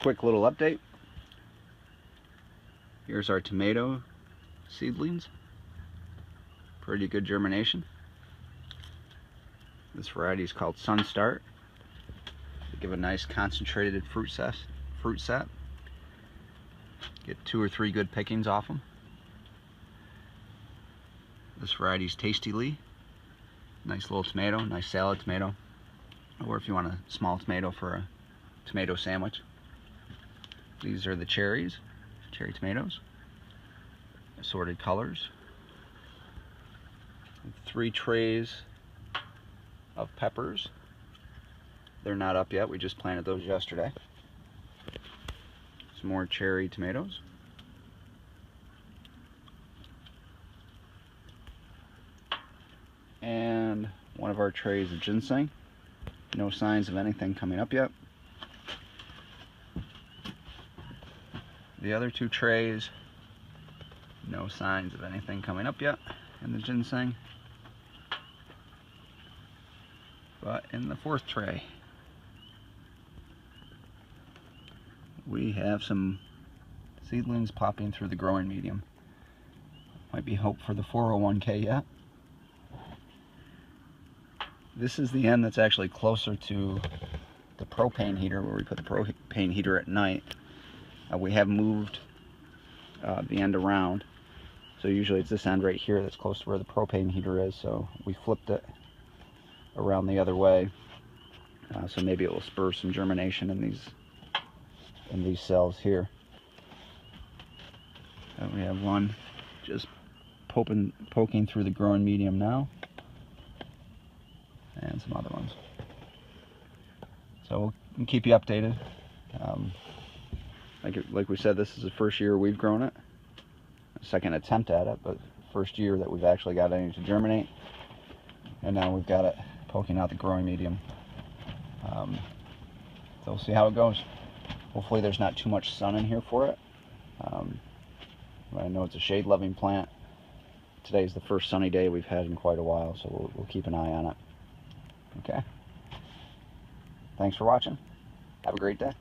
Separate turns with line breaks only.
quick little update. Here's our tomato seedlings. Pretty good germination. This variety is called Sunstart. They give a nice concentrated fruit set. Get 2 or 3 good pickings off them. This variety is Tasty Lee. Nice little tomato, nice salad tomato. Or if you want a small tomato for a tomato sandwich. These are the cherry tomatoes. Assorted colors. 3 trays of peppers. They're not up yet, we just planted those yesterday. Some more cherry tomatoes. And one of our trays of ginseng. No signs of anything coming up yet. The other 2 trays, no signs of anything coming up yet in the ginseng. But in the 4th tray, we have some seedlings popping through the growing medium. Might be hope for the 401k yet. This is the end that's actually closer to the propane heater, where we put the propane heater at night. We have moved the end around. So usually it's this end right here that's close to where the propane heater is, so we flipped it around the other way. So maybe it will spur some germination in these cells here. And we have one just poking through the growing medium now, and some other ones. So we'll keep you updated. Like we said, this is the first year we've grown it. Second attempt at it, but first year that we've actually got any to germinate. And now we've got it poking out the growing medium. So we'll see how it goes. Hopefully there's not too much sun in here for it. But I know it's a shade-loving plant. Today's the first sunny day we've had in quite a while, so we'll keep an eye on it. Okay. Thanks for watching. Have a great day.